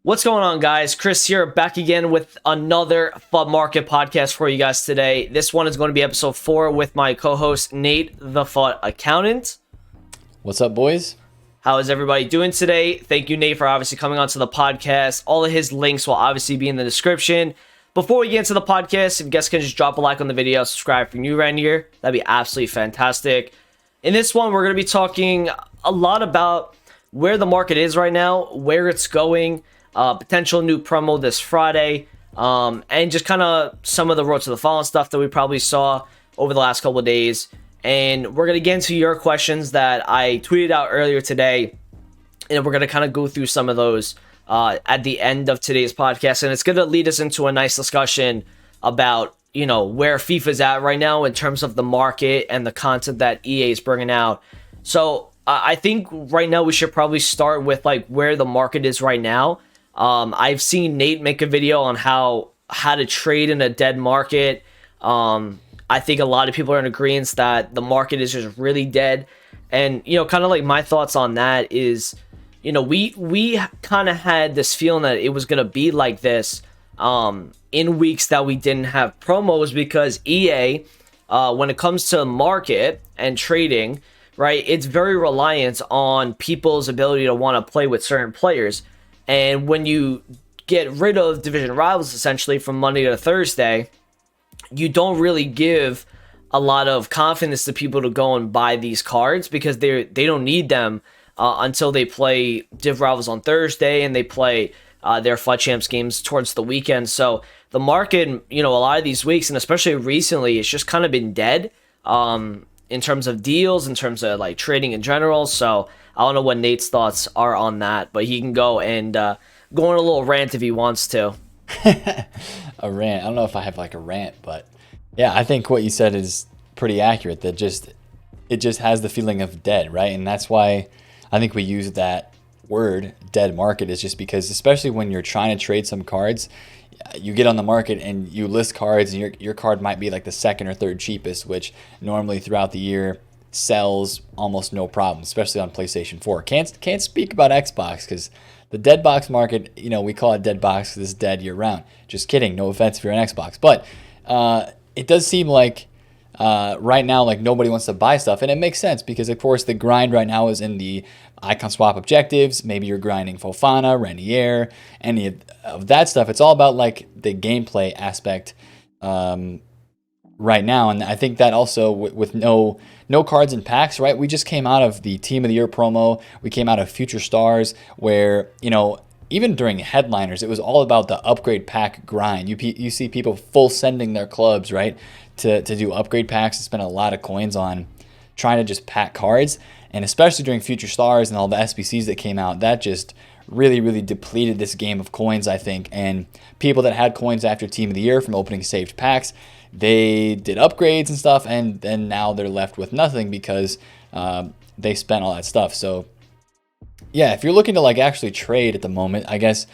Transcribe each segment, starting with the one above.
What's going on, guys? Chris here, back again with another FUT Market podcast for you guys today. This one is going to be episode 4 with my co-host Nate, the FUT Accountant. What's up, boys? How is everybody doing today? Thank you, Nate, for obviously coming onto the podcast. All of his links will obviously be in the description. Before we get into the podcast, if you guys can just drop a like on the video, subscribe if you're new around here, that'd be absolutely fantastic. In this one, we're going to be talking a lot about where the market is right now, where it's going, potential new promo this Friday, and just kind of some of the Road to the Fallen stuff that we probably saw over the last couple of days. And we're going to get into your questions that I tweeted out earlier today, and we're going to kind of go through some of those at the end of today's podcast. And it's going to lead us into a nice discussion about, you know, where FIFA's at right now in terms of the market and the content that EA is bringing out. So I think right now we should probably start with like where the market is right now. I've seen Nate make a video on how to trade in a dead market. I think a lot of people are in agreement that the market is just really dead. And, you know, kind of like my thoughts on that is, you know, we kind of had this feeling that it was going to be like this in weeks that we didn't have promos, because EA, when it comes to market and trading, right, it's very reliant on people's ability to want to play with certain players. And when you get rid of division rivals essentially from Monday to Thursday, you don't really give a lot of confidence to people to go and buy these cards, because they don't need them until they play div rivals on Thursday and they play their FUT Champs games towards the weekend. So the market, you know, a lot of these weeks, and especially recently, it's just kind of been dead in terms of deals, in terms of like trading in general. So I don't know what Nate's thoughts are on that, but he can go and go on a little rant if he wants to. A rant. I don't know if I have like a rant, but yeah, I think what you said is pretty accurate. That it just has the feeling of dead, right? And that's why I think we use that word, dead market, is just because, especially when you're trying to trade some cards, you get on the market and you list cards, and your card might be like the second or third cheapest, which normally throughout the year sells almost no problem, especially on PlayStation 4. Can't speak about Xbox, because the dead box market, you know, we call it dead box because it's dead year round. Just kidding. No offense if you're an Xbox. But it does seem like right now, like nobody wants to buy stuff. And it makes sense because, of course, the grind right now is in the icon swap objectives. Maybe you're grinding Fofana, Renier, any of that stuff. It's all about like the gameplay aspect right now. And I think that also with no cards and packs, right? We just came out of the Team of the Year promo. We came out of Future Stars, where, you know, even during headliners, it was all about the upgrade pack grind. You see people full sending their clubs, right, to do upgrade packs, to spend a lot of coins on trying to just pack cards. And especially during Future Stars and all the SBCs that came out, that just really, really depleted this game of coins, I think. And people that had coins after Team of the Year from opening saved packs, they did upgrades and stuff, and then now they're left with nothing because they spent all that stuff. So yeah, if you're looking to like actually trade at the moment, I guess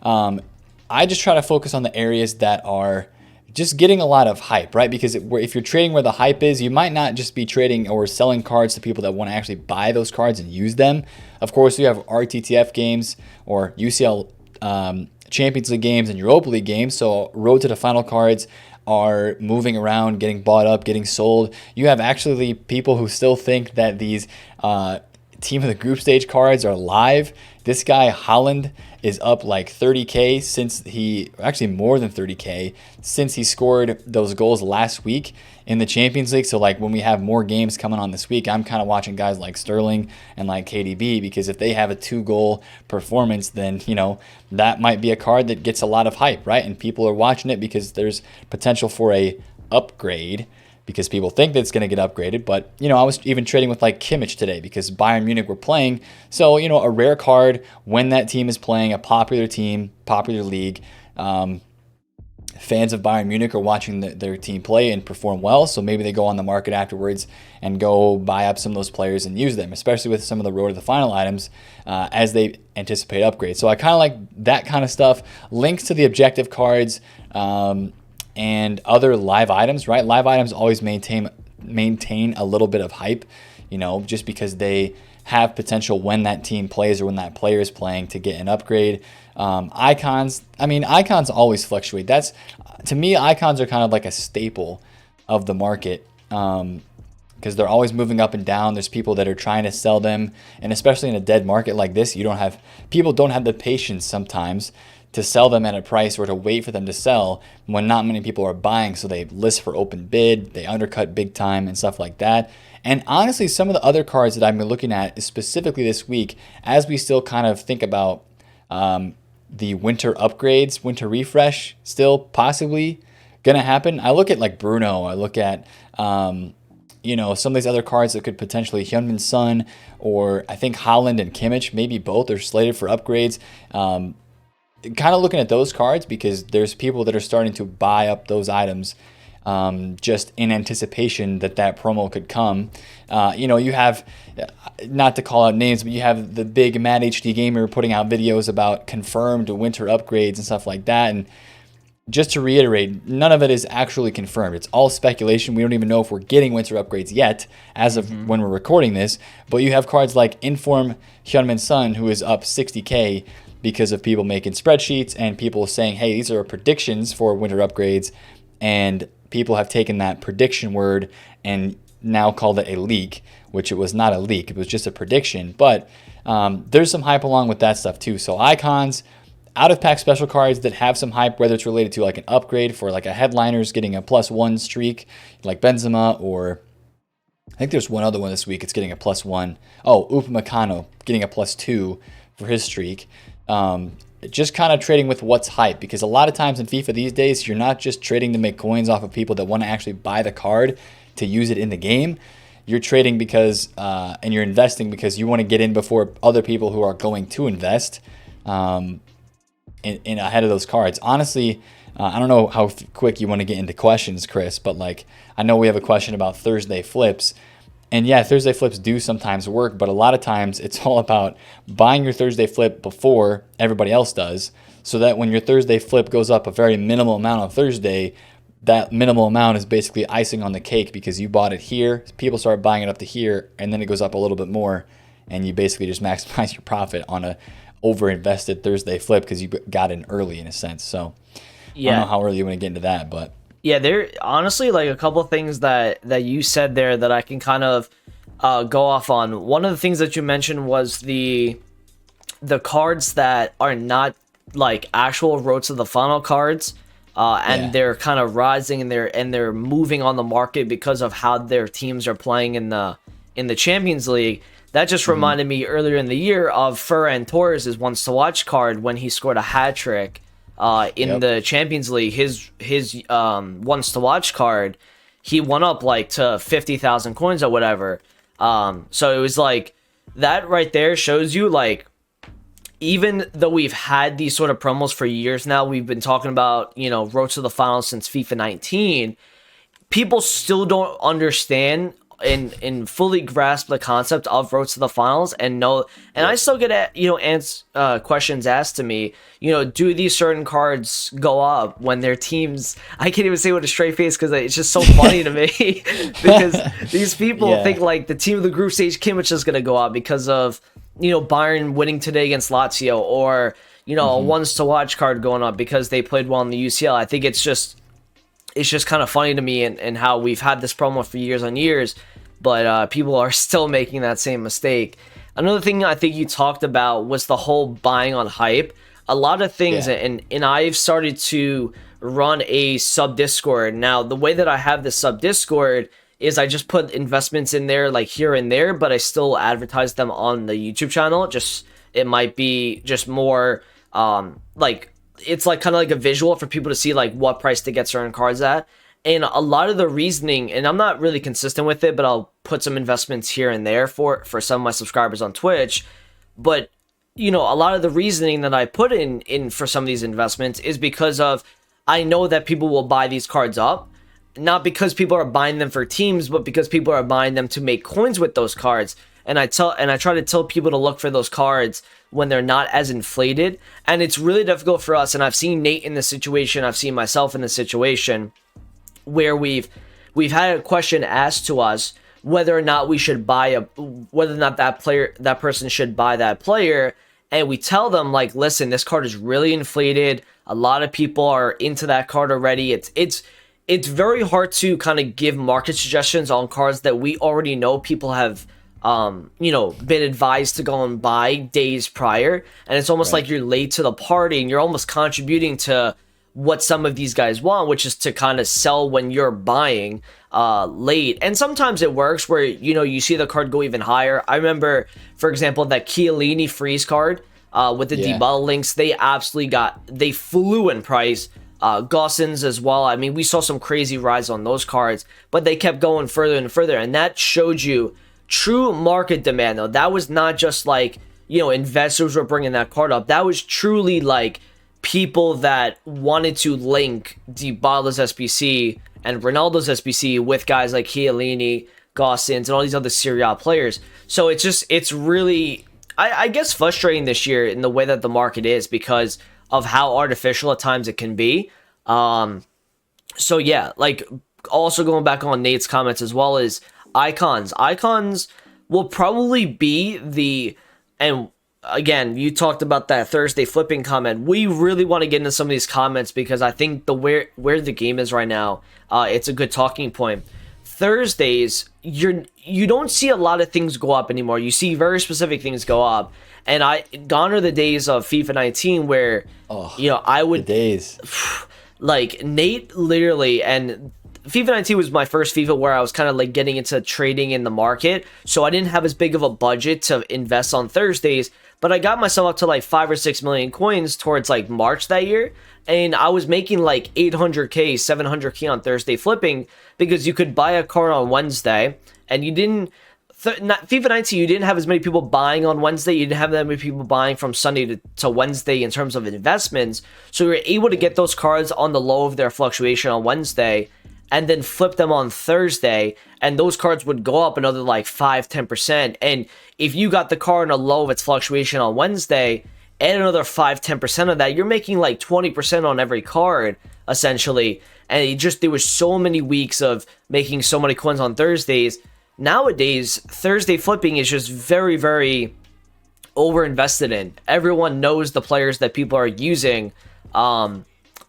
I just try to focus on the areas that are just getting a lot of hype, right? Because if you're trading where the hype is, you might not just be trading or selling cards to people that want to actually buy those cards and use them. Of course, you have RTTF games or UCL Champions League games and Europa League games. So Road to the Final cards are moving around, getting bought up, getting sold. You have actually people who still think that these Team of the Group Stage cards are live. This guy Holland is up like 30K since actually more than 30K since he scored those goals last week in the Champions League. So like when we have more games coming on this week, I'm kind of watching guys like Sterling and like KDB, because if they have a 2-goal performance, then, you know, that might be a card that gets a lot of hype, right? And people are watching it because there's potential for a upgrade, because people think that it's going to get upgraded. But, you know, I was even trading with like Kimmich today because Bayern Munich were playing. So, you know, a rare card when that team is playing a popular team, popular league. Fans of Bayern Munich are watching their team play and perform well. So maybe they go on the market afterwards and go buy up some of those players and use them, especially with some of the Road to the Final items as they anticipate upgrades. So I kind of like that kind of stuff. Links to the objective cards, and other live items, right? Live items always maintain a little bit of hype, you know, just because they have potential when that team plays or when that player is playing to get an upgrade. Icons, I mean, icons always fluctuate. That's, to me, icons are kind of like a staple of the market, because they're always moving up and down. There's people that are trying to sell them, and especially in a dead market like this, people don't have the patience sometimes to sell them at a price or to wait for them to sell when not many people are buying. So they list for open bid, they undercut big time and stuff like that. And honestly, some of the other cards that I've been looking at specifically this week, as we still kind of think about the winter upgrades, winter refresh still possibly going to happen. I look at like Bruno, I look at, some of these other cards that could potentially Hyunmin Son, or I think Holland and Kimmich, maybe both are slated for upgrades. Kind of looking at those cards because there's people that are starting to buy up those items just in anticipation that promo could come. You have, not to call out names, but you have the big Mad HD Gamer putting out videos about confirmed winter upgrades and stuff like that. And just to reiterate, none of it is actually confirmed. It's all speculation. We don't even know if we're getting winter upgrades yet as of when we're recording this. But you have cards like Inform Hyunmin Son, who is up 60K because of people making spreadsheets and people saying, hey, these are predictions for winter upgrades. And people have taken that prediction word and now called it a leak, which it was not a leak. It was just a prediction. But there's some hype along with that stuff too. So icons, out-of-pack special cards that have some hype, whether it's related to like an upgrade for like a headliner's getting a +1 streak like Benzema, or I think there's one other one this week. It's getting a +1. Oh, Upamecano getting a +2 for his streak. Just kind of trading with what's hype, because a lot of times in FIFA these days, you're not just trading to make coins off of people that want to actually buy the card to use it in the game. You're trading because, and you're investing because you want to get in before other people who are going to invest in ahead of those cards. Honestly, I don't know how quick you want to get into questions, Chris, but like, I know we have a question about Thursday flips. And yeah, Thursday flips do sometimes work, but a lot of times it's all about buying your Thursday flip before everybody else does, so that when your Thursday flip goes up a very minimal amount on Thursday, that minimal amount is basically icing on the cake because you bought it here, people start buying it up to here, and then it goes up a little bit more, and you basically just maximize your profit on a over-invested Thursday flip because you got in early in a sense. So yeah. I don't know how early you want to get into that, but yeah, there honestly like a couple of things that you said there that I can kind of go off on. One of the things that you mentioned was the cards that are not like actual Road to the Final cards, and they're kind of rising and they're moving on the market because of how their teams are playing in the Champions League. That just reminded me earlier in the year of Ferran Torres' Wants to Watch card when he scored a hat trick in the Champions League. His Wants to Watch card, he went up like to 50,000 coins or whatever. So it was like that right there shows you like, even though we've had these sort of promos for years now, we've been talking about, Road to the Finals since FIFA 19, people still don't understand and fully grasp the concept of Road to the Finals and know. And I still get questions asked to me, do these certain cards go up when their teams, I can't even say with a straight face because it's just so funny to me because these people think like the team of the group stage Kimmich is going to go up because of, Bayern winning today against Lazio, or, a Wants to Watch card going up because they played well in the UCL. I think it's just kind of funny to me and how we've had this promo for years on years, but people are still making that same mistake. Another thing I think you talked about was the whole buying on hype. A lot of things, and I've started to run a sub Discord. Now, the way that I have this sub Discord is I just put investments in there like here and there, but I still advertise them on the YouTube channel. It might be just more like, it's like kind of like a visual for people to see like what price to get certain cards at. And a lot of the reasoning, and I'm not really consistent with it, but I'll put some investments here and there for some of my subscribers on Twitch. But, a lot of the reasoning that I put in for some of these investments is because of, I know that people will buy these cards up, not because people are buying them for teams, but because people are buying them to make coins with those cards. And I try to tell people to look for those cards when they're not as inflated. And it's really difficult for us. And I've seen Nate in this situation. I've seen myself in this situation where we've had a question asked to us whether or not we should whether or not that person should buy that player. and we tell them like, listen, this card is really inflated. A lot of people are into that card already. It's very hard to kind of give market suggestions on cards that we already know people have been advised to go and buy days prior, and it's almost like you're late to the party and you're almost contributing to what some of these guys want, which is to kind of sell when you're buying late. And sometimes it works where you see the card go even higher. I remember, for example, that Chiellini freeze card with the Dybala links. They flew in price. Gossens as well. I mean, we saw some crazy rise on those cards, but they kept going further and further, and that showed you true market demand. Though that was not just like investors were bringing that card up. That was truly like people that wanted to link Dybala's SBC and Ronaldo's SBC with guys like Chiellini, Gossens, and all these other Serie A players. So it's really, I guess, frustrating this year in the way that the market is because of how artificial at times it can be. So yeah, like also going back on Nate's comments as well as icons. Icons will probably be and again, you talked about that Thursday flipping comment. We really want to get into some of these comments because I think where the game is right now, it's a good talking point. Thursdays, you don't see a lot of things go up anymore. You see very specific things go up. And gone are the days of FIFA 19 where I would the days. Like Nate literally, and FIFA 19 was my first FIFA where I was kind of like getting into trading in the market. So I didn't have as big of a budget to invest on Thursdays, but I got myself up to like 5 or 6 million coins towards like March that year. And I was making like 800K, 700K on Thursday flipping because you could buy a card on Wednesday and you didn't. FIFA 19, you didn't have as many people buying on Wednesday. You didn't have that many people buying from Sunday to Wednesday in terms of investments. So you were able to get those cards on the low of their fluctuation on Wednesday and then flip them on Thursday. And those cards would go up another like 5-10%. And if you got the card on a low of its fluctuation on Wednesday, add another 5-10% of that, you're making like 20% on every card, essentially. And there was so many weeks of making so many coins on Thursdays. Nowadays, Thursday flipping is just very, very over-invested in. Everyone knows the players that people are using.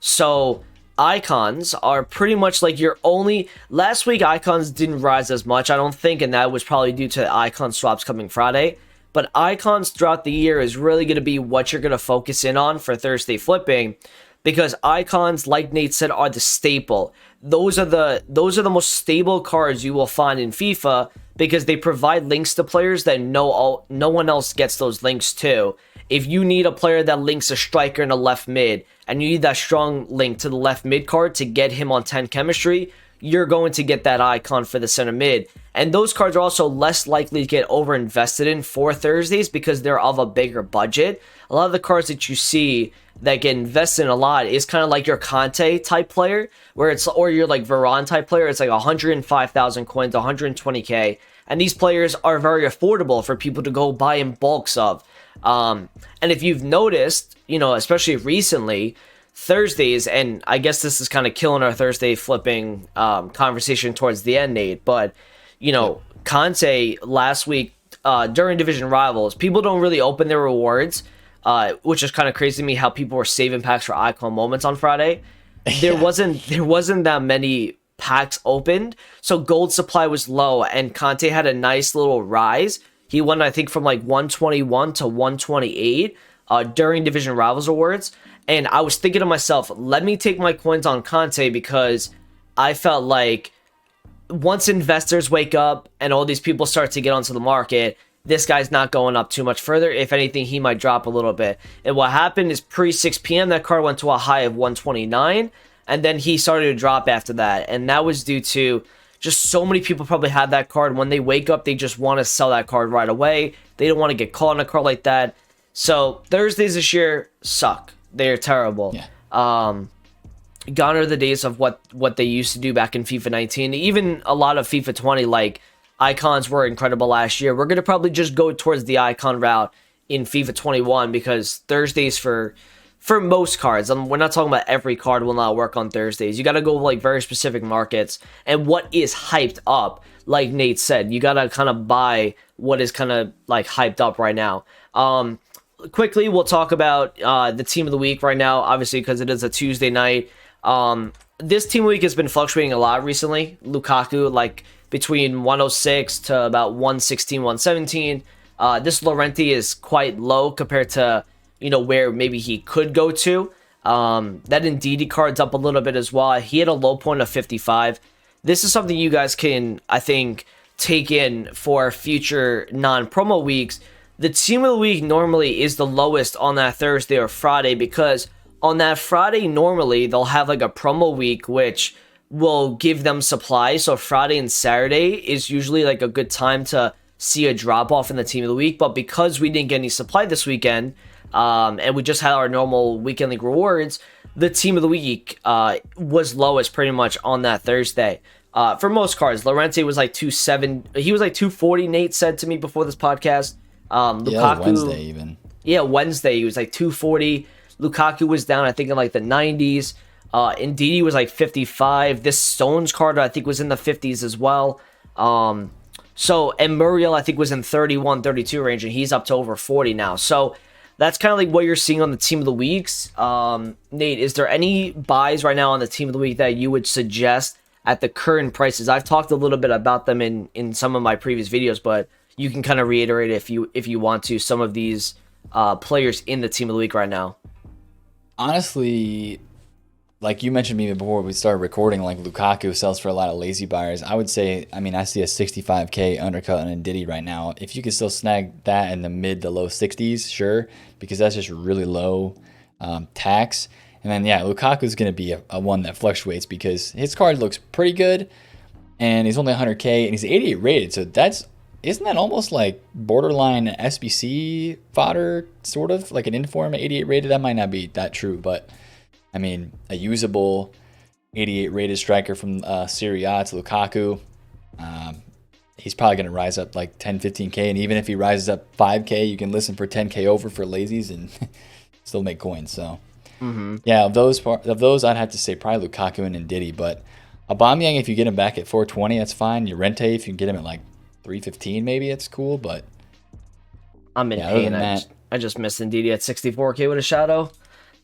So icons are pretty much like your only. Last week, icons didn't rise as much, I don't think, and that was probably due to icon swaps coming Friday. But icons throughout the year is really going to be what you're going to focus in on for Thursday flipping. Because icons, like Nate said, are the staple. Those are the most stable cards you will find in FIFA because they provide links to players that no one else gets those links to. If you need a player that links a striker and a left mid, and you need that strong link to the left mid card to get him on 10 chemistry, you're going to get that icon for the center mid. And those cards are also less likely to get over invested in for Thursdays because they're of a bigger budget. A lot of the cards that you see that get invested in a lot is kind of like your Conte type player, or your like Varane type player. It's like 105,000 coins, 120K. And these players are very affordable for people to go buy in bulks of. And if you've noticed, especially recently, Thursdays, and I guess this is kind of killing our Thursday flipping conversation towards the end, Nate, but Conte last week during division rivals, people don't really open their rewards, which is kind of crazy to me how people were saving packs for icon moments on Friday. There wasn't that many packs opened, so gold supply was low, and Conte had a nice little rise. He went, I think, from like 121 to 128 during division rivals awards. And I was thinking to myself, let me take my coins on Conte because I felt like once investors wake up and all these people start to get onto the market, this guy's not going up too much further. If anything, he might drop a little bit. And what happened is pre-6 p.m., that card went to a high of 129, and then he started to drop after that. And that was due to just so many people probably had that card. When they wake up, they just want to sell that card right away. They don't want to get caught on a card like that. So Thursdays this year suck. They're terrible. Yeah. Gone are the days of what they used to do back in FIFA 19. Even a lot of FIFA 20, like icons were incredible last year. We're going to probably just go towards the icon route in FIFA 21 because Thursdays for most cards, we're not talking about every card will not work on Thursdays. You got to go like very specific markets and what is hyped up. Like Nate said, you got to kind of buy what is kind of like hyped up right now. quickly, we'll talk about the team of the week right now, obviously, because it is a Tuesday night. This team of the week has been fluctuating a lot recently. Lukaku, like between 106 to about 116, 117. This Llorente is quite low compared to, where maybe he could go to. That Ndidi card's up a little bit as well. He had a low point of 55. This is something you guys can, I think, take in for future non-promo weeks. The team of the week normally is the lowest on that Thursday or Friday, because on that Friday normally they'll have like a promo week which will give them supply. So Friday and Saturday is usually like a good time to see a drop off in the team of the week. But because we didn't get any supply this weekend, and we just had our normal weekend league rewards, the team of the week was lowest pretty much on that Thursday. For most cards, Llorente was like 270. He was like 240. Nate said to me before this podcast. Lukaku, Wednesday even. Yeah, Wednesday he was like 240. Lukaku was down, I think, in like the 90s. Ndidi was like 55. This Stones card, I think, was in the 50s as well. And Muriel, I think, was in 31, 32 range, and he's up to over 40 now. So that's kind of like what you're seeing on the team of the weeks. Nate, is there any buys right now on the team of the week that you would suggest at the current prices? I've talked a little bit about them in some of my previous videos, but you can kind of reiterate if you want to some of these players in the team of the week right now. Honestly, like you mentioned me before we started recording, like Lukaku sells for a lot of lazy buyers. I would say, I see a 65K undercut on Ndidi right now. If you could still snag that in the mid to low 60s, sure, because that's just really low tax. And then, yeah, Lukaku is going to be a one that fluctuates because his card looks pretty good, and he's only 100K, and he's 88 rated. So isn't that almost like borderline SBC fodder, sort of like an inform at 88 rated? That might not be that true, but a usable 88 rated striker from Serie A to Lukaku. He's probably going to rise up like 10, 15K, and even if he rises up 5K, you can listen for 10K over for lazies and still make coins. So. Yeah, of those, I'd have to say probably Lukaku and Ndidi. But Aubameyang, if you get him back at 420, that's fine. Llorente, if you can get him at like 315, maybe it's cool. But I'm in pain. I just missed Ndidi at 64K with a shadow.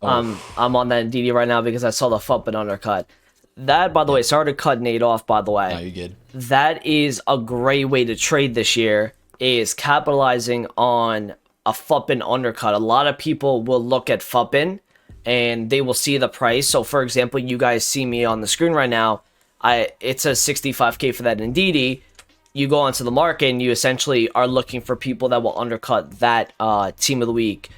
I'm on that Ndidi right now because I saw the Futbin undercut. That, by the way, sorry to cut Nate off, by the way. No, you're good. That is a great way to trade this year, is capitalizing on a Futbin undercut. A lot of people will look at Futbin and they will see the price. So, for example, you guys see me on the screen right now. It says 65K for that Ndidi. You go onto the market and you essentially are looking for people that will undercut that team of the week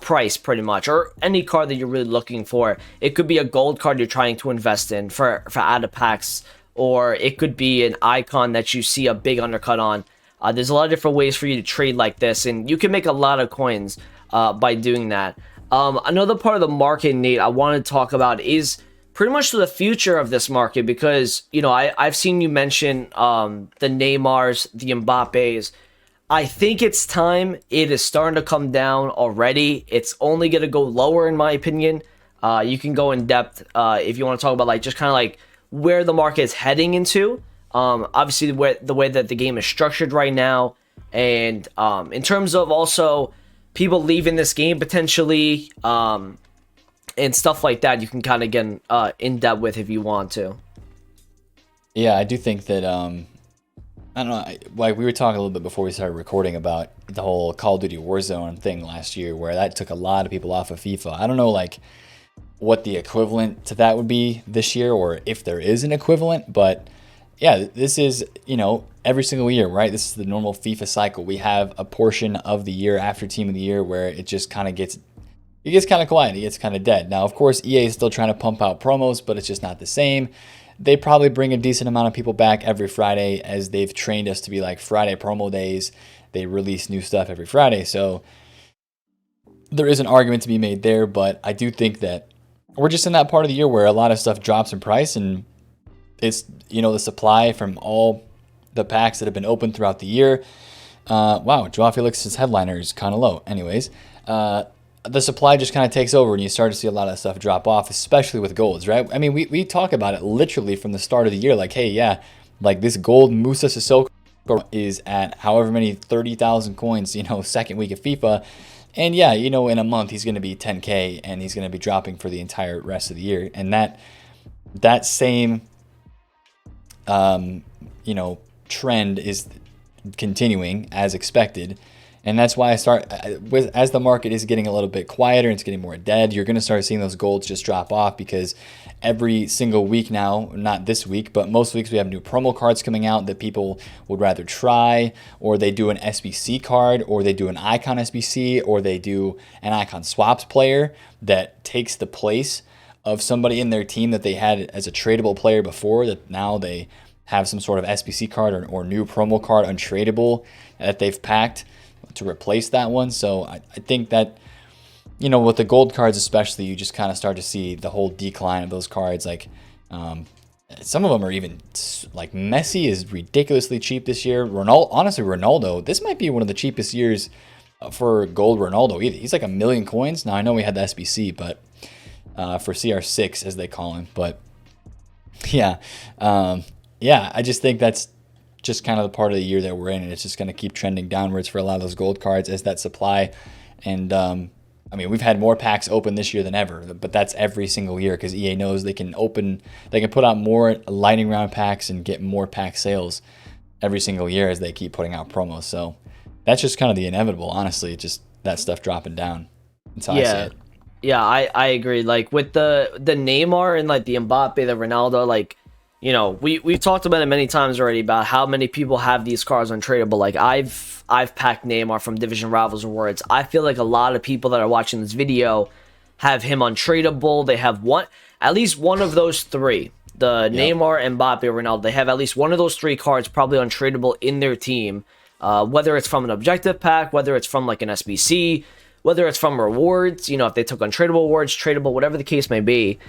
price pretty much, or any card that you're really looking for. It could be a gold card you're trying to invest in for out of packs, or it could be an icon that you see a big undercut on. There's a lot of different ways for you to trade like this, and you can make a lot of coins by doing that. Another part of the market, Nate, I want to talk about is pretty much the future of this market, because, I've seen you mention the Neymars, the Mbappes. I think it's time. It is starting to come down already. It's only going to go lower, in my opinion. You can go in depth if you want to talk about just kind of where the market is heading into. Obviously, the way that the game is structured right now, and in terms of also people leaving this game potentially, and stuff like that, you can kind of get in depth with if you want to. Yeah, I do think that I don't know, like we were talking a little bit before we started recording about the whole Call of Duty Warzone thing last year, where that took a lot of people off of FIFA. I don't know what the equivalent to that would be this year, or if there is an equivalent, but yeah, this is, every single year, right? This is the normal FIFA cycle. We have a portion of the year after Team of the Year where it just kind of gets kind of quiet. It gets kind of dead. Now, of course, EA is still trying to pump out promos, but it's just not the same. They probably bring a decent amount of people back every Friday, as they've trained us to be like Friday promo days. They release new stuff every Friday. So there is an argument to be made there, but I do think that we're just in that part of the year where a lot of stuff drops in price, and it's, the supply from all the packs that have been opened throughout the year. Wow, Joao Felix's headliner is kind of low. Anyways, the supply just kind of takes over, and you start to see a lot of stuff drop off, especially with golds, right? We talk about it literally from the start of the year, like, hey, yeah, like this gold Musa Sissoko is at however many 30,000 coins, second week of FIFA, And yeah, in a month he's going to be 10K and he's going to be dropping for the entire rest of the year. And that same trend is continuing as expected. And that's why as the market is getting a little bit quieter and it's getting more dead, you're going to start seeing those golds just drop off, because every single week now, not this week, but most weeks, we have new promo cards coming out that people would rather try, or they do an SBC card, or they do an icon SBC, or they do an icon swaps player that takes the place of somebody in their team that they had as a tradable player before, that now they have some sort of SBC card or new promo card untradeable that they've packed to replace that one. So I think that, with the gold cards especially, you just kind of start to see the whole decline of those cards. Like some of them are even like Messi is ridiculously cheap this year. Ronaldo, this might be one of the cheapest years for gold Ronaldo either. He's like 1 million coins. Now I know we had the SBC, but for CR6 as they call him. But yeah, I just think that's just kind of the part of the year that we're in, and it's just going to keep trending downwards for a lot of those gold cards as that supply. And we've had more packs open this year than ever, but that's every single year, because EA knows they can put out more lightning round packs and get more pack sales every single year as they keep putting out promos. So that's just kind of the inevitable, honestly, just that stuff dropping down. That's how I see it. Yeah, I agree. Like with the Neymar and like the Mbappe, the Ronaldo, like, we've talked about it many times already about how many people have these cards untradeable. Like I've packed Neymar from Division Rivals Rewards. I feel like a lot of people that are watching this video have him untradeable. They have at least one of those three. The Neymar, Mbappe, Ronaldo. They have at least one of those three cards probably untradeable in their team. Whether it's from an objective pack, whether it's from like an SBC, whether it's from rewards, if they took untradeable awards, tradable, whatever the case may be.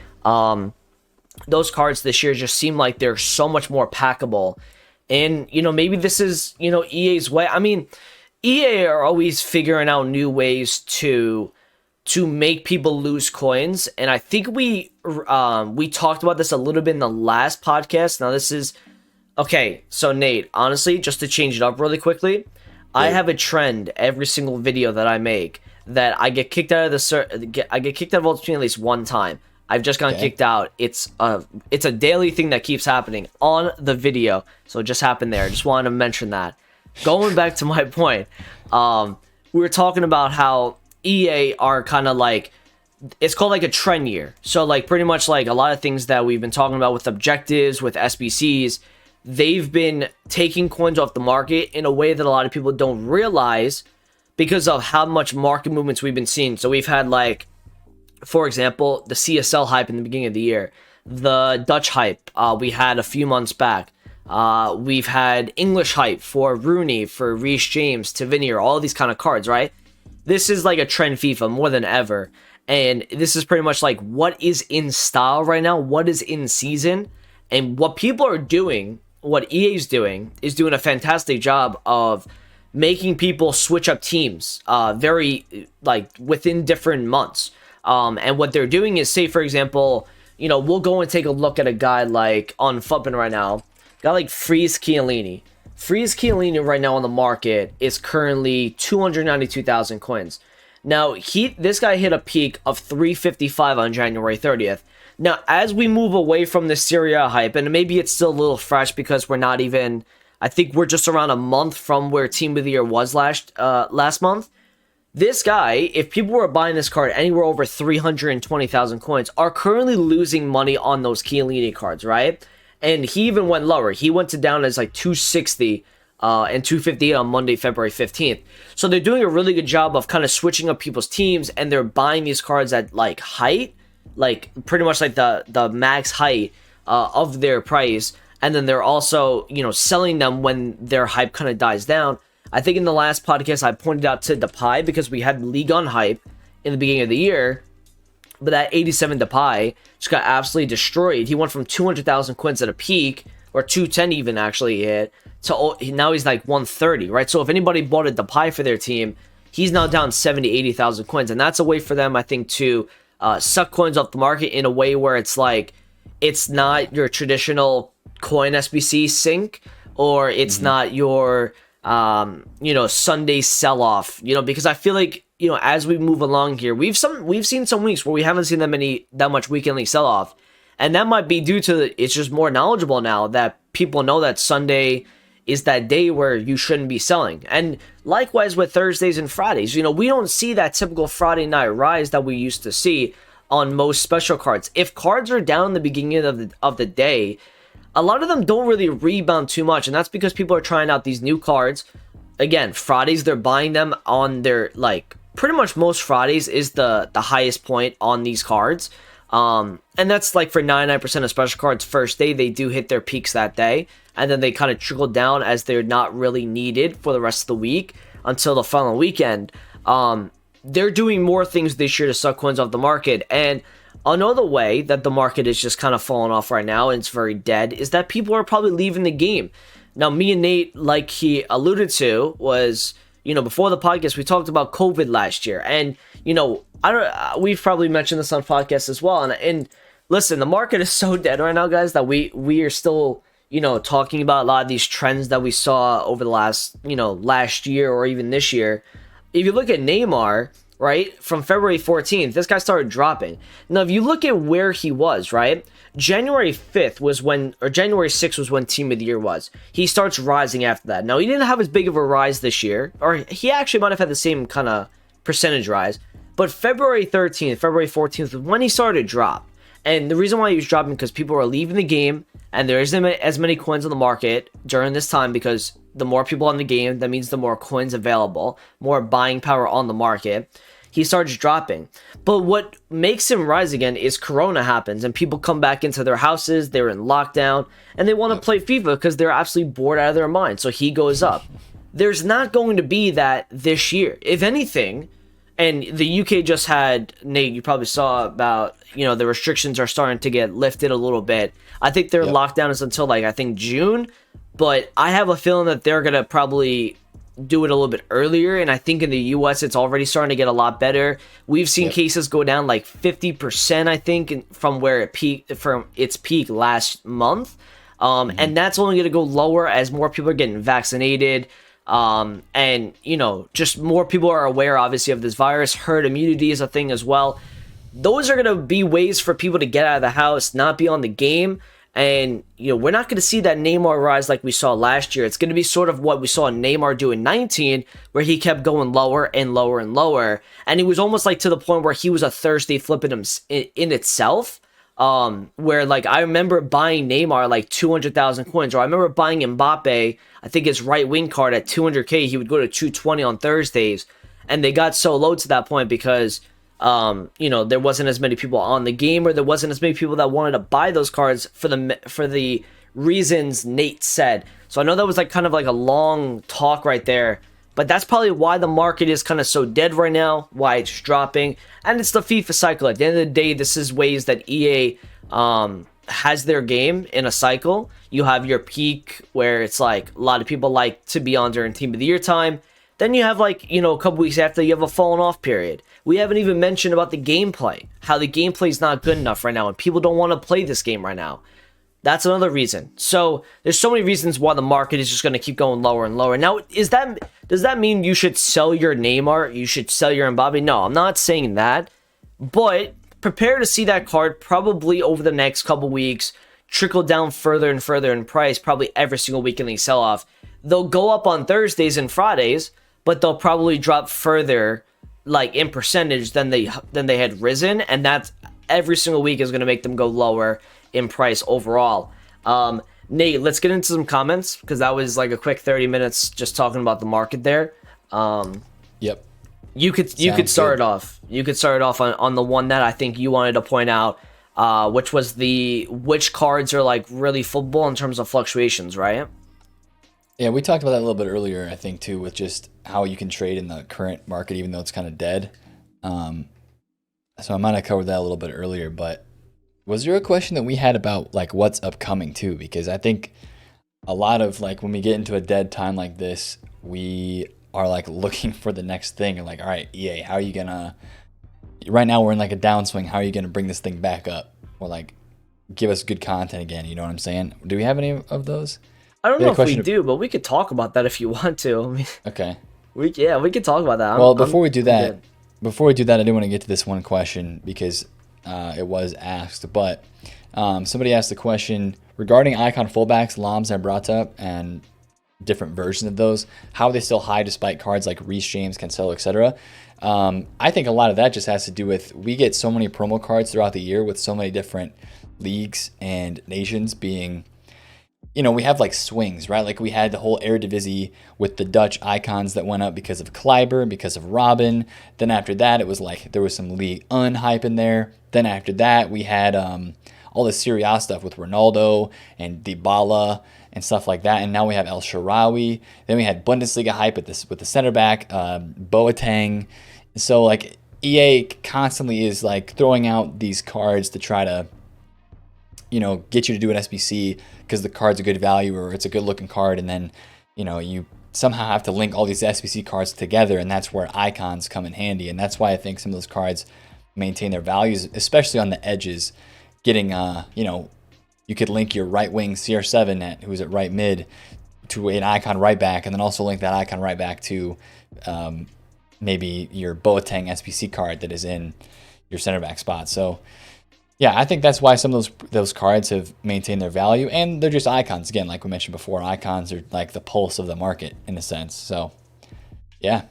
Those cards this year just seem like they're so much more packable. And, maybe this is, EA's way. I mean, EA are always figuring out new ways to make people lose coins. And I think we talked about this a little bit in the last podcast. Now this is, okay, so Nate, honestly, just to change it up really quickly, I have a trend every single video that I make that I get kicked out of I get kicked out of Ultimate Team at least one time. I've just gotten kicked out. It's a daily thing that keeps happening on the video. So it just happened there. I just wanted to mention that. Going back to my point, we were talking about how EA are kind of like, it's called like a trend year. So like pretty much like a lot of things that we've been talking about with objectives, with SBCs, they've been taking coins off the market in a way that a lot of people don't realize because of how much market movements we've been seeing. So we've had like, for example, the CSL hype in the beginning of the year, the Dutch hype we had a few months back. We've had English hype for Rooney, for Reece James, Tavernier, all these kind of cards, right? This is like a trend FIFA more than ever. And this is pretty much like what is in style right now, what is in season, and what people are doing, what EA is doing a fantastic job of making people switch up teams very like within different months. And what they're doing is, say, for example, we'll go and take a look at a guy like on Futbin right now, a guy like Freeze Chiellini. Freeze Chiellini right now on the market is currently 292,000 coins. Now, this guy hit a peak of 355 on January 30th. Now, as we move away from the Serie A hype, and maybe it's still a little fresh because we're not even, I think we're just around a month from where Team of the Year was last month. This guy, if people were buying this card anywhere over 320,000 coins, are currently losing money on those Chiellini cards, right? And he even went lower. He went to down as like 260 and 258 on Monday, February 15th. So they're doing a really good job of kind of switching up people's teams, and they're buying these cards at like height, like pretty much like the max height of their price. And then they're also, selling them when their hype kind of dies down. I think in the last podcast, I pointed out to Depay because we had League on hype in the beginning of the year. But that 87 Depay just got absolutely destroyed. He went from 200,000 coins at a peak, or 210 even actually hit, to now he's like 130, right? So if anybody bought a Depay for their team, he's now down 70, 80,000 coins. And that's a way for them, I think, to suck coins off the market in a way where it's like, it's not your traditional coin SBC sync, or it's not your Sunday sell-off, because I feel like as we move along here, we've seen some weeks where we haven't seen that much weekly sell off, and that might be due to it's just more knowledgeable now that people know that Sunday is that day where you shouldn't be selling. And likewise with Thursdays and Fridays, we don't see that typical Friday night rise that we used to see on most special cards. If cards are down in the beginning of the day, a lot of them don't really rebound too much, and that's because people are trying out these new cards. Again, Fridays, they're buying them on their, pretty much most Fridays is the highest point on these cards. And that's for 99% of special cards, first day, they do hit their peaks that day. And then they kind of trickle down as they're not really needed for the rest of the week until the following weekend. They're doing more things this year to suck coins off the market. And another way that the market is just kind of falling off right now, and it's very dead, is that people are probably leaving the game. Now, me and Nate, like he alluded to, was, before the podcast, we talked about COVID last year. And, we've probably mentioned this on podcasts as well. And listen, the market is so dead right now, guys, that we are still, talking about a lot of these trends that we saw over the last year or even this year. If you look at Neymar, right, from February 14th, this guy started dropping. Now, if you look at where he was, right, January 6th was when Team of the Year was. He starts rising after that. Now, he didn't have as big of a rise this year, or he actually might have had the same kind of percentage rise, but February 13th, February 14th was when he started to drop. And the reason why he was dropping because people are leaving the game, and there isn't as many coins on the market during this time, because the more people on the game, that means the more coins available, more buying power on the market. He starts dropping. But what makes him rise again is Corona happens, and people come back into their houses, they're in lockdown, and they want to play FIFA because they're absolutely bored out of their mind. So he goes up. There's not going to be that this year. If anything, and the UK just had, Nate, you probably saw about, the restrictions are starting to get lifted a little bit. I think their lockdown is until I think June, but I have a feeling that they're going to probably do it a little bit earlier, and I think in the US it's already starting to get a lot better. We've seen cases go down 50%, I think, from where it peaked, from its peak last month. And that's only going to go lower as more people are getting vaccinated. And just more people are aware, obviously, of this virus. Herd immunity is a thing as well. Those are going to be ways for people to get out of the house, not be on the game. And, we're not going to see that Neymar rise like we saw last year. It's going to be sort of what we saw Neymar do in 19, where he kept going lower and lower and lower. And it was almost to the point where he was a Thursday flip in itself. Where I remember buying Neymar 200,000 coins, or I remember buying Mbappe, I think his right wing card at 200k, he would go to 220 on Thursdays. And they got so low to that point because there wasn't as many people on the game, or there wasn't as many people that wanted to buy those cards for the reasons Nate said. So I know that was kind of a long talk right there, but that's probably why the market is kind of so dead right now, why it's dropping, and it's the FIFA cycle. At the end of the day, this is ways that EA has their game in a cycle. You have your peak where it's a lot of people like to be on during Team of the Year time. Then you have a couple weeks after, you have a falling off period. We haven't even mentioned about the gameplay, how the gameplay is not good enough right now, and people don't want to play this game right now. That's another reason. So there's so many reasons why the market is just going to keep going lower and lower. Now, does that mean you should sell your Neymar? You should sell your Mbappe? No, I'm not saying that. But prepare to see that card probably over the next couple weeks trickle down further and further in price, probably every single weekly sell-off. They'll go up on Thursdays and Fridays, but they'll probably drop further, in percentage than they had risen, and that's every single week is going to make them go lower in price overall. Nate, let's get into some comments, because that was a quick 30 minutes just talking about the market there. Yep. You could start it off. You could start it off on the one that I think you wanted to point out, which was which cards are really football in terms of fluctuations, right? Yeah, we talked about that a little bit earlier, I think, too, with just how you can trade in the current market, even though it's kind of dead. So I might have covered that a little bit earlier, but was there a question that we had about what's upcoming too? Because I think a lot of when we get into a dead time like this, we are looking for the next thing, and all right, EA, how are you gonna? Right now we're in a downswing. How are you gonna bring this thing back up, or give us good content again? You know what I'm saying? Do we have any of those? I don't know if we do, but we could talk about that if you want to. Okay. we can talk about that. Well, before we do that, I do want to get to this one question because it was asked. But somebody asked the question regarding icon fullbacks, Lams and Brata, and different versions of those. How are they still high despite cards like Reece James, Cancelo, etc.? I think a lot of that just has to do with we get so many promo cards throughout the year with so many different leagues and nations being, we have like swings, right? Like we had the whole Eredivisie with the Dutch icons that went up because of Kleiber and because of Robin. Then after that, it was like there was some League hype in there. Then after that, we had all the Serie A stuff with Ronaldo and Dybala and stuff like that. And now we have El Shaarawy. Then we had Bundesliga hype with the center back, Boateng. So like EA constantly is like throwing out these cards to try to, get you to do an SBC because the card's a good value or it's a good looking card. And then, you somehow have to link all these SBC cards together. And that's where icons come in handy. And that's why I think some of those cards maintain their values, especially on the edges. Getting, you could link your right wing CR7 who's at right mid to an icon right back, and then also link that icon right back to maybe your Boateng SBC card that is in your center back spot. So yeah, I think that's why some of those cards have maintained their value, and they're just icons. Again, like we mentioned before, icons are like the pulse of the market in a sense. So yeah.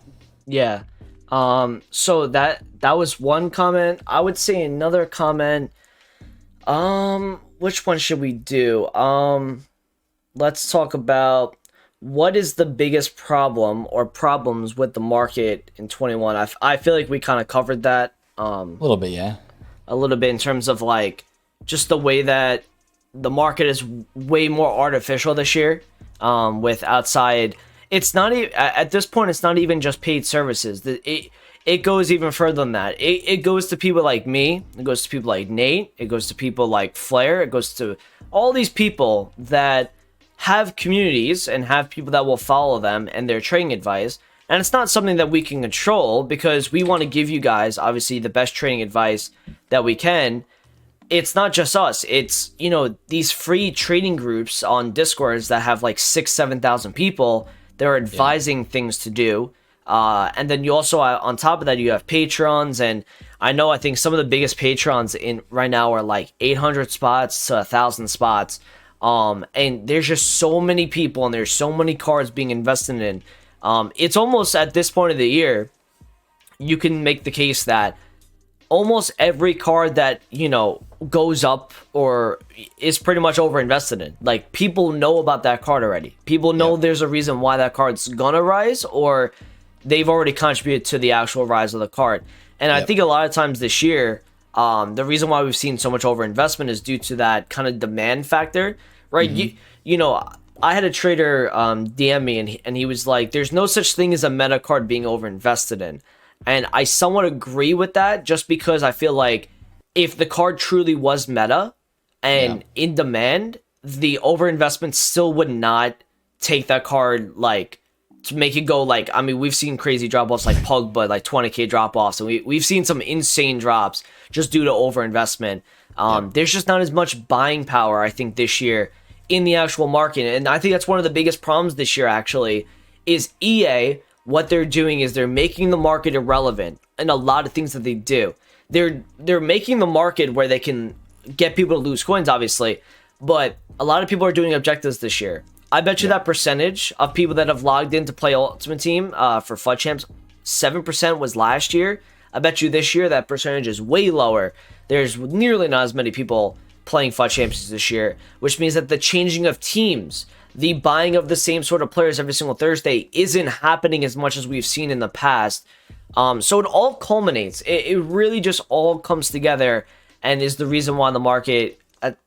Yeah. So that was one comment. I would say another comment. Which one should we do? Let's talk about what is the biggest problem or problems with the market in 21. I feel like we kind of covered that. A little bit, yeah. A little bit in terms of like just the way that the market is way more artificial this year. With outside, it's not even at this point. It's not even just paid services. It goes even further than that. It goes to people like me. It goes to people like Nate. It goes to people like Flair. It goes to all these people that have communities and have people that will follow them and their trading advice. And it's not something that we can control because we want to give you guys, obviously, the best trading advice that we can. It's not just us. It's, these free trading groups on Discords that have like 7,000 people. They're advising things to do. And then you also, on top of that, you have patrons, and I think some of the biggest patrons in right now are like 800 spots to 1,000 spots. And there's just so many people, and there's so many cards being invested in. It's almost at this point of the year, you can make the case that almost every card that, goes up or is pretty much over invested in. Like, people know about that card already. People know there's a reason why that card's gonna rise, or they've already contributed to the actual rise of the card. And I think a lot of times this year, the reason why we've seen so much overinvestment is due to that kind of demand factor, right? Mm-hmm. I had a trader DM me, and he was like, there's no such thing as a meta card being overinvested in. And I somewhat agree with that, just because I feel like if the card truly was meta and in demand, the overinvestment still would not take that card, like, to make it go, like, I mean, we've seen crazy drop-offs like Pogba, like 20k drop-offs, and we've seen some insane drops just due to overinvestment. There's just not as much buying power, I think, this year in the actual market. And I think that's one of the biggest problems this year, actually, is EA. What they're doing is they're making the market irrelevant in a lot of things that they do. They're making the market where they can get people to lose coins, obviously, but a lot of people are doing objectives this year. I bet you that percentage of people that have logged in to play Ultimate Team for FUT Champs, 7% was last year. I bet you this year that percentage is way lower. There's nearly not as many people playing FUT Champs this year, which means that the changing of teams, the buying of the same sort of players every single Thursday isn't happening as much as we've seen in the past. So it all culminates. It really just all comes together and is the reason why the market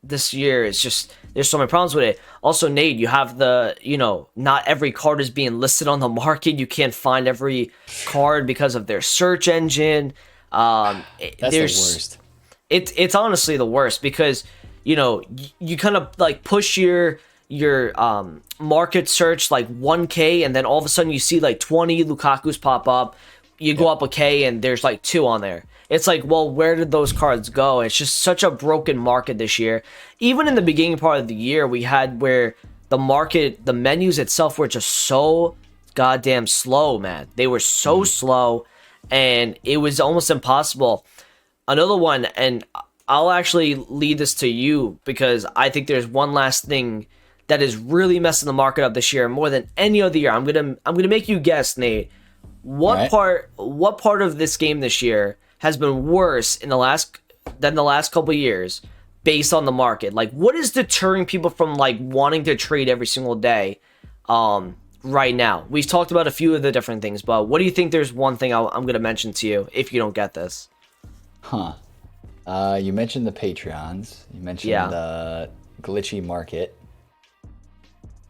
this year is just, there's so many problems with it. Also, Nate, you have not every card is being listed on the market. You can't find every card because of their search engine. That's the worst. It's honestly the worst because, you kind of like push your market search like 1K, and then all of a sudden you see like 20 Lukaku's pop up. You go up a K and there's like 2 on there. It's like, well, where did those cards go? It's just such a broken market this year. Even in the beginning part of the year, we had where the market, the menus itself were just so goddamn slow, man. They were so slow, and it was almost impossible. Another one, and I'll actually lead this to you because I think there's one last thing that is really messing the market up this year more than any other year. I'm gonna make you guess, Nate. What part of this game this year has been worse than the last couple of years based on the market? Like, what is deterring people from like wanting to trade every single day right now? We've talked about a few of the different things, but what do you think? There's one thing I'm going to mention to you if you don't get this. You mentioned the Patreons. You mentioned the glitchy market.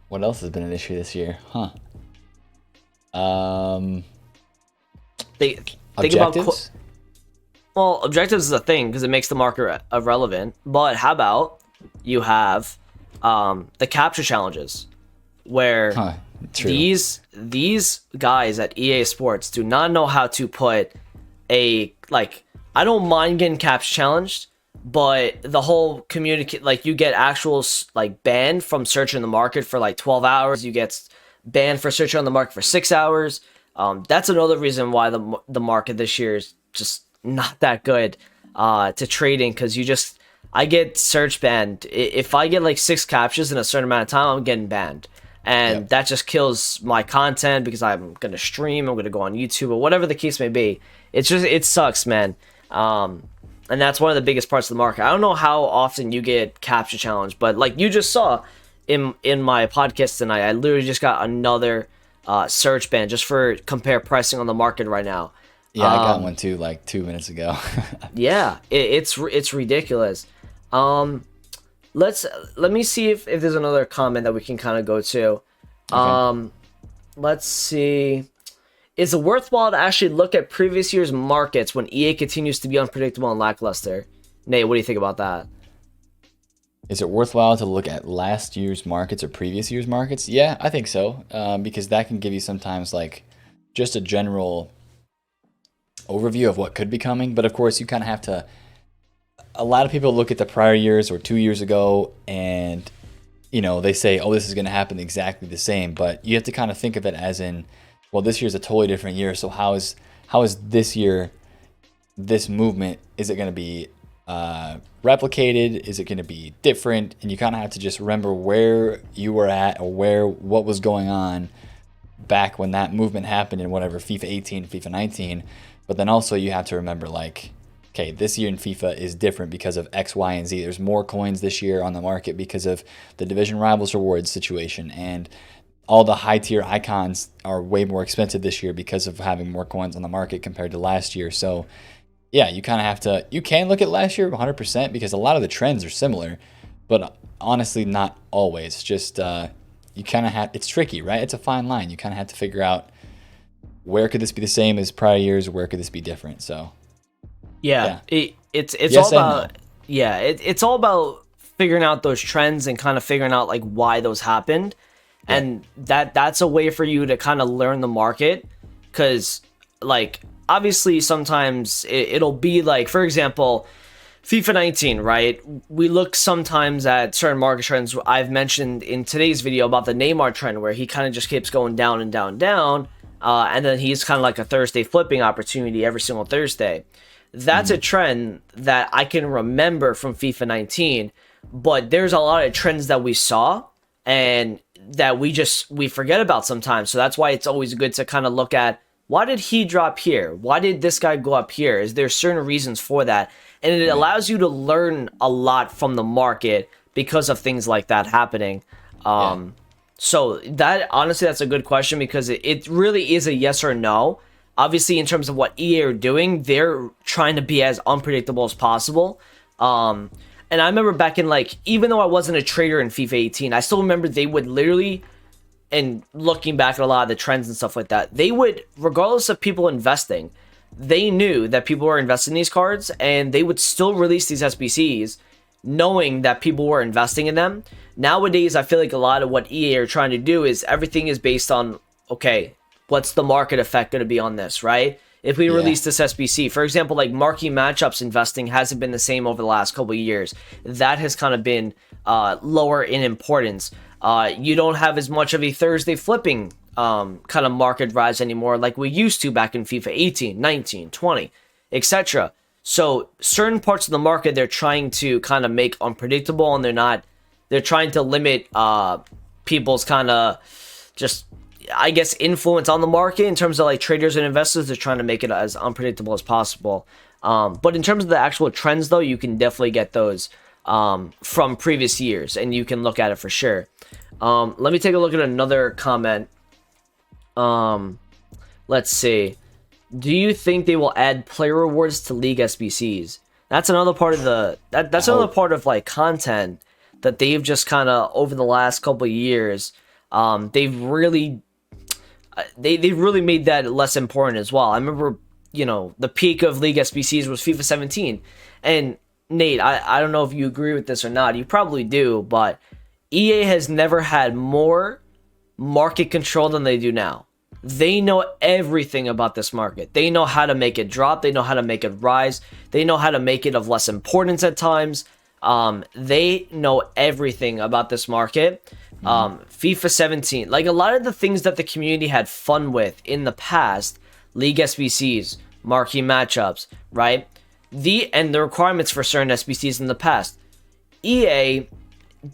What else has been an issue this year? Think Objectives? about well, objectives is a thing because it makes the market irrelevant. But how about you have the capture challenges, where these guys at EA Sports do not know how to put a like. I don't mind getting capture challenged, but the whole communicate like you get actual like banned from searching the market for like 12 hours. You get banned for searching on the market for 6 hours. That's another reason why the market this year is just not that good to trading, because I get search banned. If I get like 6 captures in a certain amount of time, I'm getting banned. And that just kills my content because I'm going to stream, I'm going to go on YouTube, or whatever the case may be. It sucks, man. And that's one of the biggest parts of the market. I don't know how often you get capture challenge, but like you just saw in my podcast tonight, I literally just got another search ban just for compare pricing on the market right now. Yeah, I got one too like 2 minutes ago. Yeah, it's ridiculous. Let me see if there's another comment that we can kind of go to. Okay. Let's see. Is it worthwhile to actually look at previous year's markets when EA continues to be unpredictable and lackluster? Nate, what do you think about that? Is it worthwhile to look at last year's markets or previous year's markets? Yeah, I think so, because that can give you sometimes like just a general overview of what could be coming. But of course, you kind of have to. A lot of people look at the prior years or 2 years ago, and they say, "Oh, this is going to happen exactly the same." But you have to kind of think of it as in, well, this year's a totally different year. So how is this year, this movement? Is it going to be replicated? Is it going to be different? And you kind of have to just remember where you were at or what was going on back when that movement happened in whatever FIFA 18, FIFA 19. But then also you have to remember like, okay, this year in FIFA is different because of X, Y, and Z. There's more coins this year on the market because of the Division Rivals rewards situation, and all the high tier icons are way more expensive this year because of having more coins on the market compared to last year. So yeah, you kind of have to, you can look at last year 100% because a lot of the trends are similar, but honestly, not always. Just you kind of have, it's tricky, right? It's a fine line. You kind of have to figure out where could this be the same as prior years, or where could this be different? So yeah. It's yes all about no. It's all about figuring out those trends and kind of figuring out like why those happened. Yeah. And that's a way for you to kind of learn the market, because like obviously sometimes it'll be like, for example, FIFA 19, right? We look sometimes at certain market trends. I've mentioned in today's video about the Neymar trend where he kind of just keeps going down and down and down, and then he's kind of like a Thursday flipping opportunity every single Thursday. That's a trend that I can remember from FIFA 19, but there's a lot of trends that we saw and that we forget about sometimes. So that's why it's always good to kind of look at, why did he drop here? Why did this guy go up here? Is there certain reasons for that? And it allows you to learn a lot from the market because of things like that happening. So that, honestly, that's a good question, because it really is a yes or no. Obviously, in terms of what EA are doing, they're trying to be as unpredictable as possible. And I remember back in, like, even though I wasn't a trader in FIFA 18, I still remember they would literally, and looking back at a lot of the trends and stuff like that, they would, regardless of people investing, they knew that people were investing in these cards, and they would still release these SBCs knowing that people were investing in them. Nowadays, I feel like a lot of what EA are trying to do is everything is based on, okay, what's the market effect going to be on this, right? If we release this SBC, for example, like marquee matchups investing hasn't been the same over the last couple of years. That has kind of been lower in importance. You don't have as much of a Thursday flipping kind of market rise anymore like we used to back in FIFA 18, 19, 20, etc. So certain parts of the market they're trying to kind of make unpredictable, and they're trying to limit people's kind of just, I guess, influence on the market in terms of like traders and investors. They're trying to make it as unpredictable as possible. But in terms of the actual trends, though, you can definitely get those from previous years, and you can look at it for sure. Let me take a look at another comment. Let's see. Do you think they will add player rewards to League SBCs? That's another part of that's another part of like content that they've just kind of over the last couple of years. They've really made that less important as well. I remember, the peak of League SBCs was FIFA 17. And Nate, I don't know if you agree with this or not. You probably do, but EA has never had more market control than they do now. They know everything about this market. They know how to make it drop. They know how to make it rise. They know how to make it of less importance at times. They know everything about this market. FIFA 17, like a lot of the things that the community had fun with in the past, League SBCs, marquee matchups, right? And the requirements for certain SBCs in the past. EA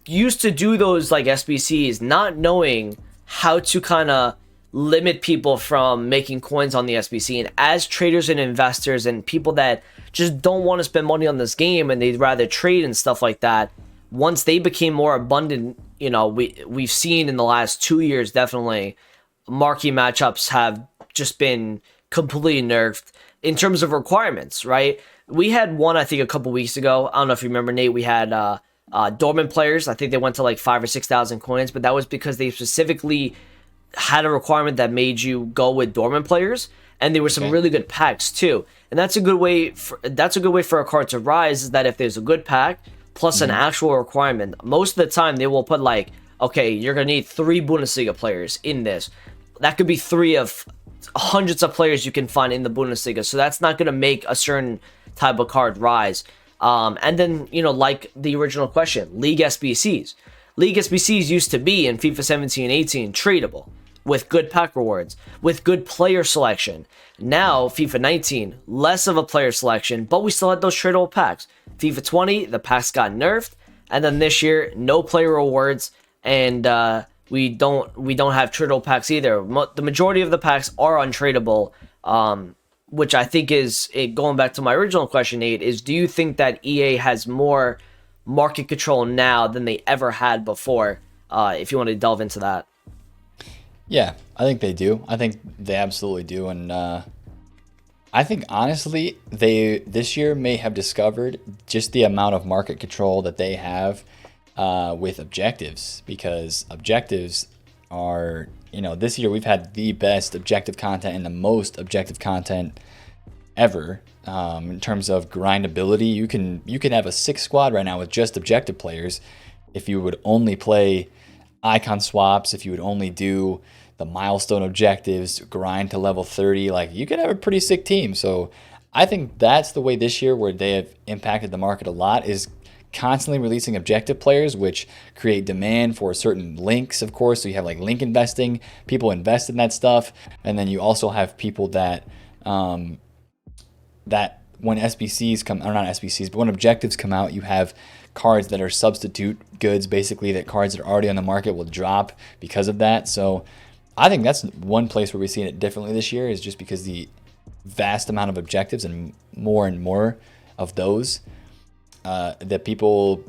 used to do those like SBCs not knowing how to kind of limit people from making coins on the SBC. And as traders and investors and people that just don't want to spend money on this game and they'd rather trade and stuff like that, once they became more abundant, we've seen in the last 2 years, definitely marquee matchups have just been completely nerfed in terms of requirements, right? We had one, I think, a couple weeks ago. I don't know if you remember, Nate. We had dormant players. I think they went to like 5,000 or 6,000 coins, but that was because they specifically had a requirement that made you go with dormant players, and there were some really good packs too. And that's a good way for a card to rise, is that if there's a good pack plus an actual requirement, most of the time they will put like, okay, you're gonna need 3 Bundesliga players in this. That could be 3 of hundreds of players you can find in the Bundesliga. So that's not gonna make a certain type of card rise. And then, like the original question, League SBCs. League SBCs used to be in FIFA 17 and 18 tradable with good pack rewards, with good player selection. Now, FIFA 19, less of a player selection, but we still had those tradable packs. FIFA 20, the packs got nerfed, and then this year, no player rewards, and we don't have tradable packs either. The majority of the packs are untradeable, which I think is, going back to my original question, Nate, is do you think that EA has more market control now than they ever had before, if you want to delve into that? Yeah, I think they do. I think they absolutely do. And I think, honestly, they this year may have discovered just the amount of market control that they have with objectives, because objectives are, this year we've had the best objective content and the most objective content ever. In terms of grindability, you can have a 6 squad right now with just objective players if you would only play icon swaps, if you would only do the milestone objectives, grind to level 30, like you could have a pretty sick team. So I think that's the way this year where they have impacted the market a lot, is constantly releasing objective players, which create demand for certain links, of course. So you have like link investing, people invest in that stuff. And then you also have people that when SBCs come, or not SBCs, but when objectives come out, you have cards that are substitute goods, basically, that cards that are already on the market will drop because of that. So I think that's one place where we're seeing it differently this year, is just because the vast amount of objectives and more of those, that people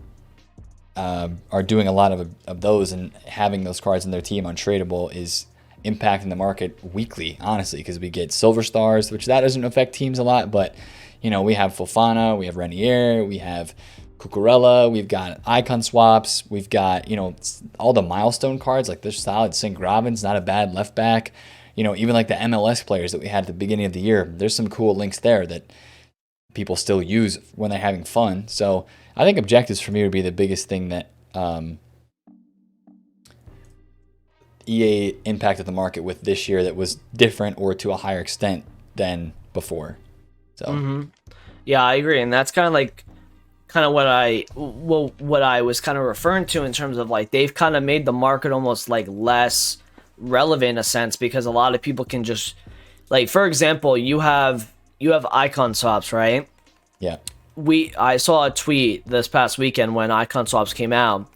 are doing a lot of those, and having those cards in their team untradeable is impacting the market weekly, honestly, because we get silver stars, which that doesn't affect teams a lot, but we have Fofana, we have Renier, we have Cucurella, we've got icon swaps, we've got all the milestone cards, like this solid. St. Graven's not a bad left back, even like the MLS players that we had at the beginning of the year. There's some cool links there that people still use when they're having fun. So I think objectives for me would be the biggest thing that EA impacted the market with this year that was different, or to a higher extent than before. So yeah, I agree, and that's kind of what I was kind of referring to in terms of like they've kind of made the market almost like less relevant in a sense because a lot of people can just, like, for example, you have icon swaps, right? Yeah. I saw a tweet this past weekend when icon swaps came out,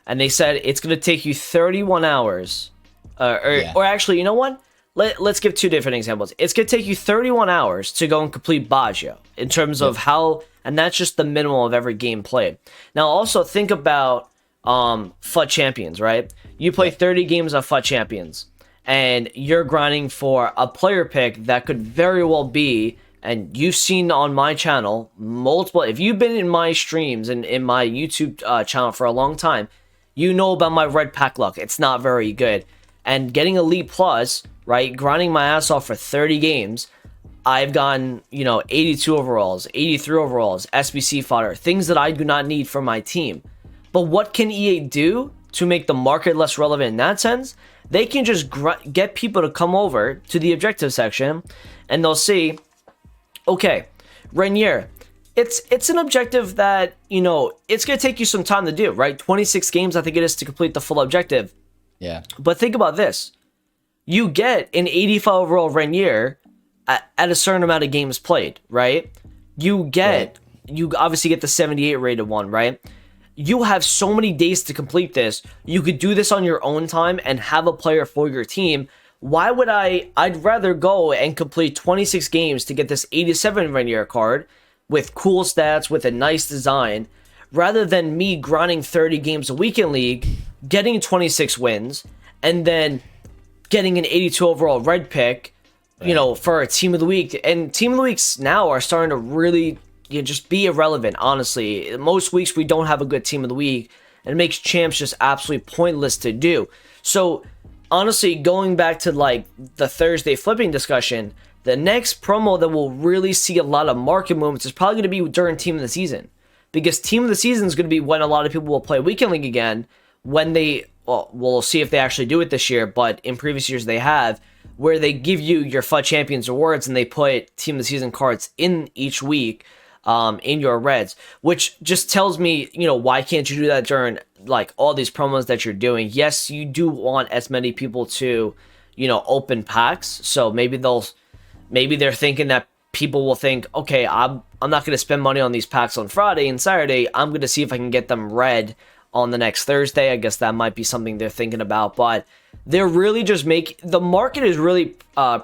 and they said it's going to take you 31 hours. Or actually, you know what? Let's give two different examples. It's going to take you 31 hours to go and complete Baggio in terms of how, and that's just the minimum of every game played. Now, also think about FUT Champions, right? You play 30 games of FUT Champions, and you're grinding for a player pick that could very well be, and you've seen on my channel multiple, if you've been in my streams and in my YouTube channel for a long time, you know about my red pack luck. It's not very good. And getting Elite Plus, right, grinding my ass off for 30 games, I've gotten, 82 overalls, 83 overalls, SBC fodder, things that I do not need for my team. But what can EA do to make the market less relevant in that sense? They can just get people to come over to the objective section, and they'll see, okay, Renier, it's an objective that, it's going to take you some time to do, right? 26 games, I think it is, to complete the full objective. Yeah. But think about this. You get an 85 overall Renier at a certain amount of games played, right? You obviously get the 78 rated one, right? You have so many days to complete this. You could do this on your own time and have a player for your team. Why would I'd rather go and complete 26 games to get this 87 Renier card with cool stats, with a nice design, rather than me grinding 30 games a week in League, getting 26 wins, and then getting an 82 overall red pick, for a Team of the Week. And Team of the Weeks now are starting to really just be irrelevant, honestly. Most weeks we don't have a good Team of the Week, and it makes champs just absolutely pointless to do. So, honestly, going back to, like, the Thursday flipping discussion, the next promo that will really see a lot of market movements is probably going to be during Team of the Season. Because Team of the Season is going to be when a lot of people will play Weekend League again, when we'll see if they actually do it this year, but in previous years they have, where they give you your FUT Champions rewards and they put Team of the Season cards in each week in your reds, which just tells me, why can't you do that during, like, all these promos that you're doing? Yes, you do want as many people to, open packs, so maybe they're thinking that people will think, okay, I'm not going to spend money on these packs on Friday and Saturday. I'm going to see if I can get them red on the next Thursday. I guess that might be something they're thinking about, but they're really just the market is really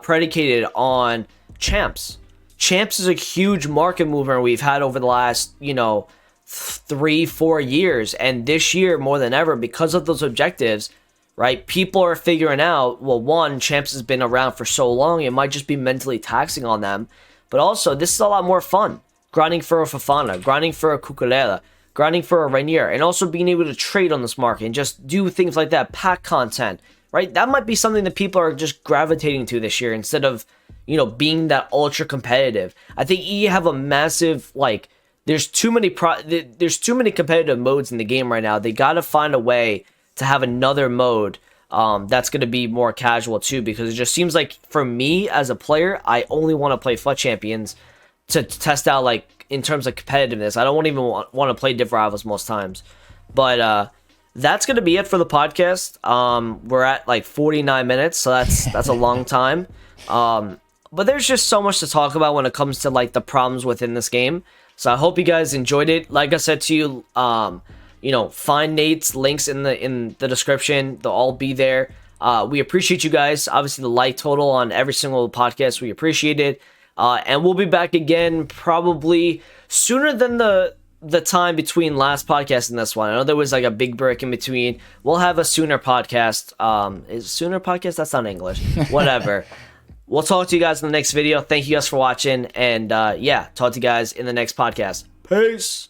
predicated on champs. Champs is a huge market mover we've had over the last, 3-4 years. And this year, more than ever, because of those objectives, right? People are figuring out, well, one, champs has been around for so long, it might just be mentally taxing on them. But also, this is a lot more fun. Grinding for a Fofana, grinding for a Cucurella, grinding for a Renier, and also being able to trade on this market and just do things like that, pack content, right? That might be something that people are just gravitating to this year instead of, being that ultra competitive. I think EA have a massive, like, there's too many competitive modes in the game right now. They got to find a way to have another mode that's going to be more casual too, because it just seems like for me as a player, I only want to play FUT Champions to test out, like, in terms of competitiveness. I don't even want to play Div Rivals most times. But that's going to be it for the podcast. We're at like 49 minutes, so that's a long time. But there's just so much to talk about when it comes to, like, the problems within this game. So I hope you guys enjoyed it. Like I said to you, find Nate's links in the description. They'll all be there. We appreciate you guys. Obviously, the like total on every single podcast, we appreciate it. And we'll be back again probably sooner than the time between last podcast and this one. I know there was like a big break in between. We'll have a sooner podcast. Is sooner podcast? That's not English. Whatever. We'll talk to you guys in the next video. Thank you guys for watching. And talk to you guys in the next podcast. Peace.